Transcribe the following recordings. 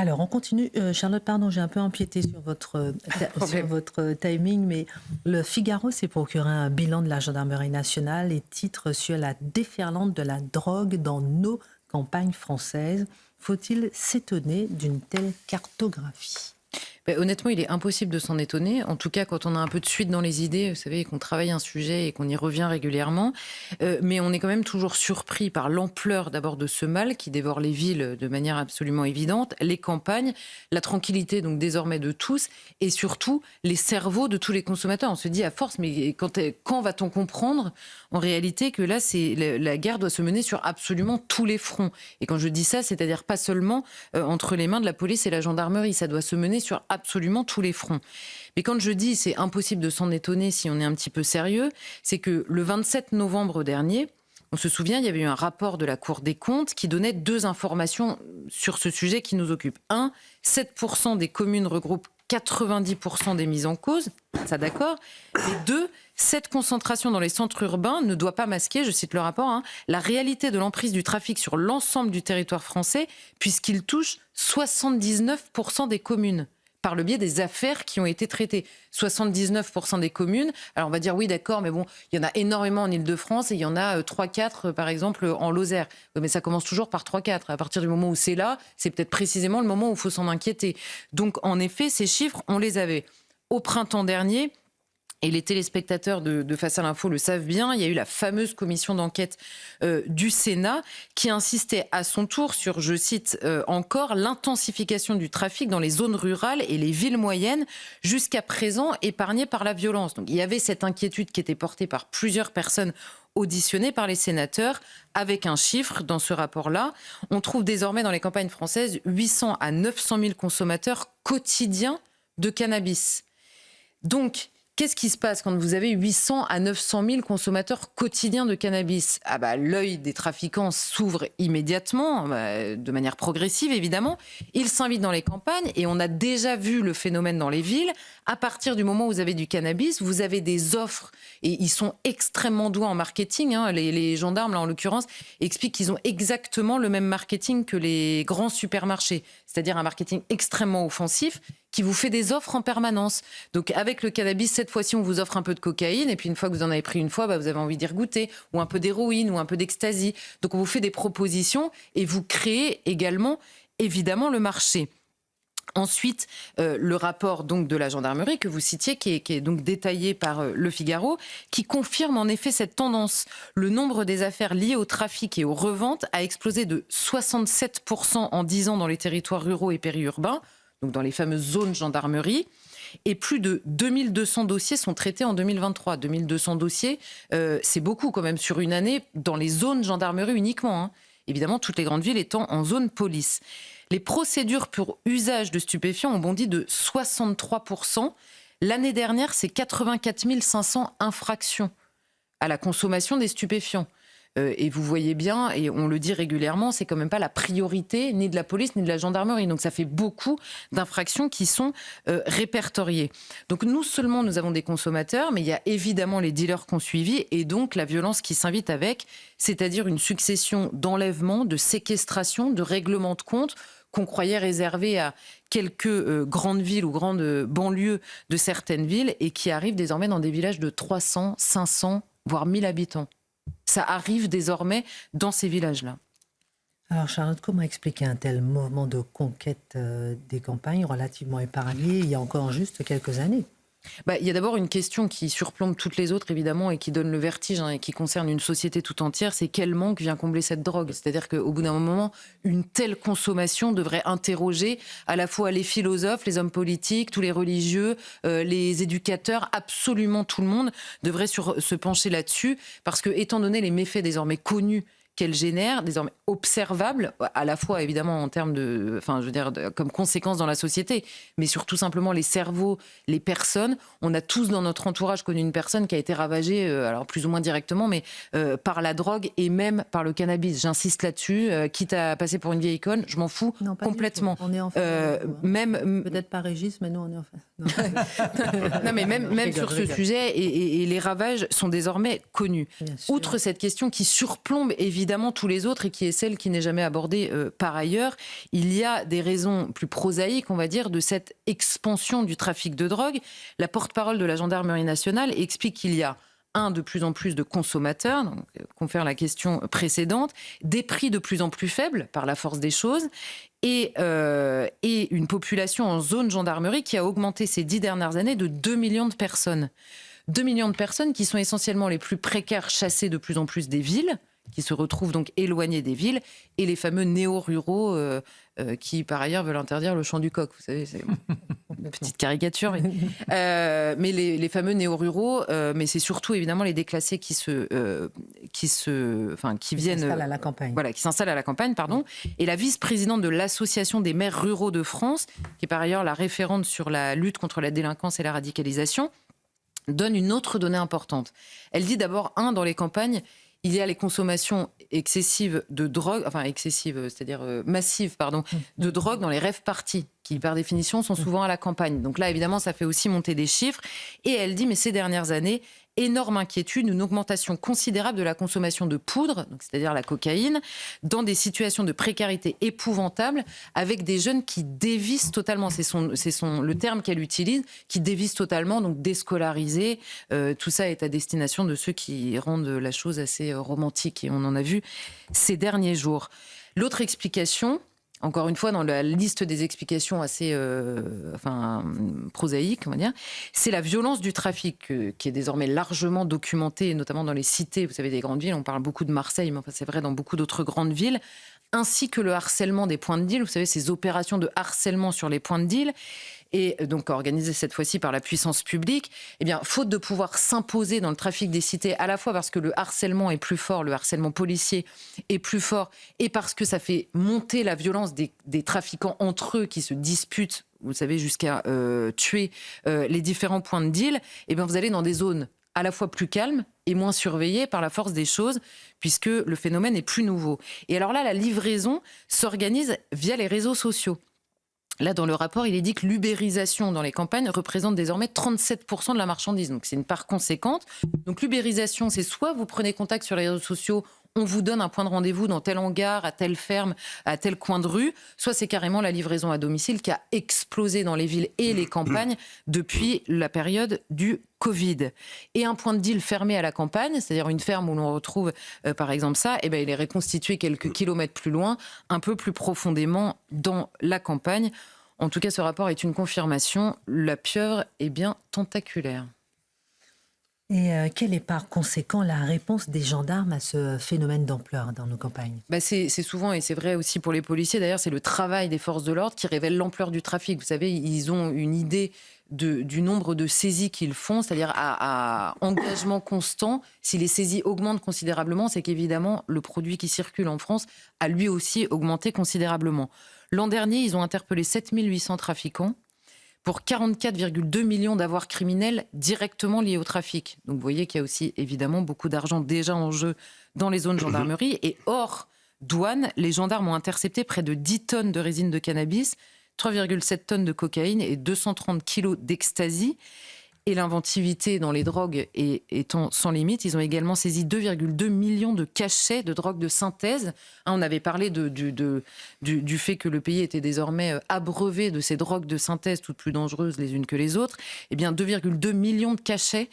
Alors, on continue. Charlotte, pardon, j'ai un peu empiété sur sur votre timing, mais le Figaro s'est procuré un bilan de la gendarmerie nationale et titre sur la déferlante de la drogue dans nos campagnes françaises. Faut-il s'étonner d'une telle cartographie ? Honnêtement, il est impossible de s'en étonner. En tout cas, quand on a un peu de suite dans les idées, vous savez, qu'on travaille un sujet et qu'on y revient régulièrement. Mais on est quand même toujours surpris par l'ampleur d'abord de ce mal qui dévore les villes de manière absolument évidente, les campagnes, la tranquillité donc désormais de tous et surtout les cerveaux de tous les consommateurs. On se dit à force, mais quand va-t-on comprendre en réalité que là, la guerre doit se mener sur absolument tous les fronts. Et quand je dis ça, c'est-à-dire pas seulement entre les mains de la police et la gendarmerie, ça doit se mener sur absolument tous les fronts. Mais quand je dis c'est impossible de s'en étonner si on est un petit peu sérieux, c'est que le 27 novembre dernier, on se souvient, il y avait eu un rapport de la Cour des comptes qui donnait 2 informations sur ce sujet qui nous occupe. 1, 7% des communes regroupent 90% des mises en cause, ça d'accord. Et 2, cette concentration dans les centres urbains ne doit pas masquer, je cite le rapport, la réalité de l'emprise du trafic sur l'ensemble du territoire français, puisqu'il touche 79% des communes par le biais des affaires qui ont été traitées. 79% des communes. Alors on va dire oui d'accord, mais bon, il y en a énormément en Ile-de-France et il y en a 3-4 par exemple en Lozère. Oui, mais ça commence toujours par 3-4. À partir du moment où c'est là, c'est peut-être précisément le moment où il faut s'en inquiéter. Donc en effet, ces chiffres, on les avait. Au printemps dernier, et les téléspectateurs de Face à l'info le savent bien, il y a eu la fameuse commission d'enquête du Sénat qui insistait à son tour sur, je cite encore, l'intensification du trafic dans les zones rurales et les villes moyennes, jusqu'à présent épargnées par la violence. Donc il y avait cette inquiétude qui était portée par plusieurs personnes auditionnées par les sénateurs, avec un chiffre dans ce rapport-là. On trouve désormais dans les campagnes françaises 800 à 900 000 consommateurs quotidiens de cannabis. Donc, qu'est-ce qui se passe quand vous avez 800 à 900 000 consommateurs quotidiens de cannabis ? L'œil des trafiquants s'ouvre immédiatement, de manière progressive évidemment. Ils s'invitent dans les campagnes et on a déjà vu le phénomène dans les villes. À partir du moment où vous avez du cannabis, vous avez des offres et ils sont extrêmement doués en marketing. Les gendarmes, là en l'occurrence, expliquent qu'ils ont exactement le même marketing que les grands supermarchés, c'est-à-dire un marketing extrêmement offensif qui vous fait des offres en permanence. Donc avec le cannabis, cette fois-ci, on vous offre un peu de cocaïne, et puis une fois que vous en avez pris une fois, vous avez envie d'y regoûter, ou un peu d'héroïne, ou un peu d'ecstasy. Donc on vous fait des propositions, et vous créez également, évidemment, le marché. Ensuite, le rapport donc de la gendarmerie que vous citiez, qui est donc détaillé par Le Figaro, qui confirme en effet cette tendance. Le nombre des affaires liées au trafic et aux reventes a explosé de 67% en 10 ans dans les territoires ruraux et périurbains, donc dans les fameuses zones gendarmerie, et plus de 2200 dossiers sont traités en 2023. 2200 dossiers, c'est beaucoup quand même sur une année dans les zones gendarmerie uniquement. Évidemment, toutes les grandes villes étant en zone police. Les procédures pour usage de stupéfiants ont bondi de 63%. L'année dernière, c'est 84 500 infractions à la consommation des stupéfiants. Et vous voyez bien, et on le dit régulièrement, c'est quand même pas la priorité ni de la police ni de la gendarmerie. Donc ça fait beaucoup d'infractions qui sont répertoriées. Donc nous seulement, nous avons des consommateurs, mais il y a évidemment les dealers qu'on suivi et donc la violence qui s'invite avec, c'est-à-dire une succession d'enlèvements, de séquestrations, de règlements de compte qu'on croyait réservés à quelques grandes villes ou grandes banlieues de certaines villes et qui arrivent désormais dans des villages de 300, 500, voire 1000 habitants. Ça arrive désormais dans ces villages-là. Alors Charlotte, comment expliquer un tel mouvement de conquête des campagnes relativement épargné il y a encore juste quelques années ? Il y a d'abord une question qui surplombe toutes les autres, évidemment, et qui donne le vertige, et qui concerne une société tout entière, c'est quel manque vient combler cette drogue. C'est-à-dire qu'au bout d'un moment, une telle consommation devrait interroger à la fois les philosophes, les hommes politiques, tous les religieux, les éducateurs, absolument tout le monde devrait se pencher là-dessus, parce que, étant donné les méfaits désormais connus qu'elle génère, désormais observable, à la fois évidemment en termes comme conséquence dans la société, mais surtout simplement les cerveaux, les personnes. On a tous dans notre entourage connu une personne qui a été ravagée, alors plus ou moins directement, mais par la drogue et même par le cannabis. J'insiste là-dessus, quitte à passer pour une vieille icône, je m'en fous complètement. On est en face. Peut-être pas Régis, mais nous on est en face. Non, mais même sur ce sujet, et les ravages sont désormais connus. Outre cette question qui surplombe évidemment évidemment tous les autres et qui est celle qui n'est jamais abordée par ailleurs. Il y a des raisons plus prosaïques, on va dire, de cette expansion du trafic de drogue. La porte-parole de la Gendarmerie nationale explique qu'il y a de plus en plus de consommateurs, donc, confère la question précédente, des prix de plus en plus faibles par la force des choses, et une population en zone gendarmerie qui a augmenté ces 10 dernières années de 2 millions de personnes. 2 millions de personnes qui sont essentiellement les plus précaires, chassées de plus en plus des villes, qui se retrouvent donc éloignés des villes, et les fameux néo-ruraux qui, par ailleurs, veulent interdire le chant du coq. Vous savez, c'est une petite caricature. Mais les fameux néo-ruraux, mais c'est surtout, évidemment, les déclassés qui viennent... s'installent à la campagne. Voilà, qui s'installent à la campagne, pardon. Et la vice-présidente de l'Association des maires ruraux de France, qui est par ailleurs la référente sur la lutte contre la délinquance et la radicalisation, donne une autre donnée importante. Elle dit d'abord, dans les campagnes, il y a les consommations excessives de drogue, enfin excessives, c'est-à-dire massives, pardon, de drogue dans les rave-parties, qui par définition sont souvent à la campagne. Donc là, évidemment, ça fait aussi monter des chiffres. Et elle dit, mais ces dernières années, énorme inquiétude, une augmentation considérable de la consommation de poudre, donc c'est-à-dire la cocaïne, dans des situations de précarité épouvantables, avec des jeunes qui dévissent totalement, c'est le terme qu'elle utilise, qui dévissent totalement, donc déscolarisés. Tout ça est à destination de ceux qui rendent la chose assez romantique, et on en a vu ces derniers jours. L'autre explication, encore une fois, dans la liste des explications assez prosaïques, on va dire, c'est la violence du trafic qui est désormais largement documentée, notamment dans les cités, vous savez, des grandes villes. On parle beaucoup de Marseille, mais enfin, c'est vrai dans beaucoup d'autres grandes villes, ainsi que le harcèlement des points de deal. Vous savez, ces opérations de harcèlement sur les points de deal, et donc organisées cette fois-ci par la puissance publique, eh bien, faute de pouvoir s'imposer dans le trafic des cités, à la fois parce que le harcèlement est plus fort, le harcèlement policier est plus fort, et parce que ça fait monter la violence des trafiquants entre eux qui se disputent, vous savez, jusqu'à tuer les différents points de deal, eh bien, vous allez dans des zones à la fois plus calmes et moins surveillées par la force des choses, puisque le phénomène est plus nouveau. Et alors là, la livraison s'organise via les réseaux sociaux. Là, dans le rapport, il est dit que l'ubérisation dans les campagnes représente désormais 37% de la marchandise. Donc, c'est une part conséquente. Donc, l'ubérisation, c'est soit vous prenez contact sur les réseaux sociaux, on vous donne un point de rendez-vous dans tel hangar, à telle ferme, à tel coin de rue, soit c'est carrément la livraison à domicile qui a explosé dans les villes et les campagnes depuis la période du Covid. Et un point de deal fermé à la campagne, c'est-à-dire une ferme où l'on retrouve par exemple ça, eh ben, il est reconstitué quelques kilomètres plus loin, un peu plus profondément dans la campagne. En tout cas, ce rapport est une confirmation, la pieuvre est bien tentaculaire. Et quelle est par conséquent la réponse des gendarmes à ce phénomène d'ampleur dans nos campagnes ? C'est souvent, et c'est vrai aussi pour les policiers d'ailleurs, c'est le travail des forces de l'ordre qui révèle l'ampleur du trafic. Vous savez, ils ont une idée du nombre de saisies qu'ils font, c'est-à-dire à engagement constant. Si les saisies augmentent considérablement, c'est qu'évidemment, le produit qui circule en France a lui aussi augmenté considérablement. L'an dernier, ils ont interpellé 7800 trafiquants pour 44,2 millions d'avoirs criminels directement liés au trafic. Donc vous voyez qu'il y a aussi évidemment beaucoup d'argent déjà en jeu dans les zones gendarmerie. Et hors douane, les gendarmes ont intercepté près de 10 tonnes de résine de cannabis, 3,7 tonnes de cocaïne et 230 kilos d'ecstasy. Et l'inventivité dans les drogues étant sans limite, ils ont également saisi 2,2 millions de cachets de drogues de synthèse. On avait parlé du fait que le pays était désormais abreuvé de ces drogues de synthèse, toutes plus dangereuses les unes que les autres. Eh bien, 2,2 millions de cachets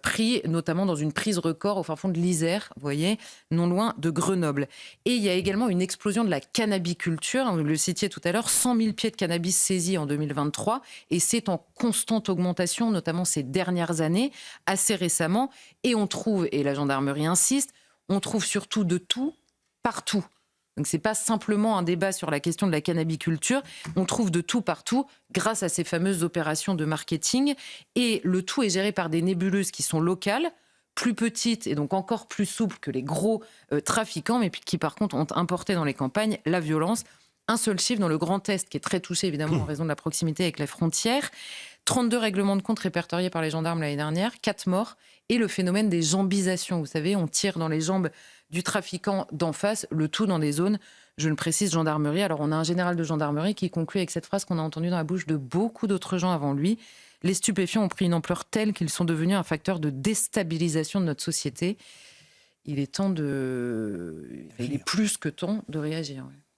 pris, notamment dans une prise record au fin fond de l'Isère, vous voyez, non loin de Grenoble. Et il y a également une explosion de la cannabiculture. Vous le citiez tout à l'heure, 100 000 pieds de cannabis saisis en 2023. Et c'est en constante augmentation, notamment ces dernières années, assez récemment. Et on trouve, et la gendarmerie insiste, on trouve surtout de tout, partout. Donc c'est pas simplement un débat sur la question de la cannabiculture, on trouve de tout partout grâce à ces fameuses opérations de marketing. Et le tout est géré par des nébuleuses qui sont locales, plus petites et donc encore plus souples que les gros trafiquants, mais qui par contre ont importé dans les campagnes la violence. Un seul chiffre dans le Grand Est, qui est très touché évidemment en raison de la proximité avec la frontière. 32 règlements de compte répertoriés par les gendarmes l'année dernière, 4 morts, et le phénomène des jambisations. Vous savez, on tire dans les jambes du trafiquant d'en face, le tout dans des zones, je le précise, gendarmerie. Alors on a un général de gendarmerie qui conclut avec cette phrase qu'on a entendue dans la bouche de beaucoup d'autres gens avant lui. Les stupéfiants ont pris une ampleur telle qu'ils sont devenus un facteur de déstabilisation de notre société. il est temps de... Il est plus que temps de réagir. Ouais.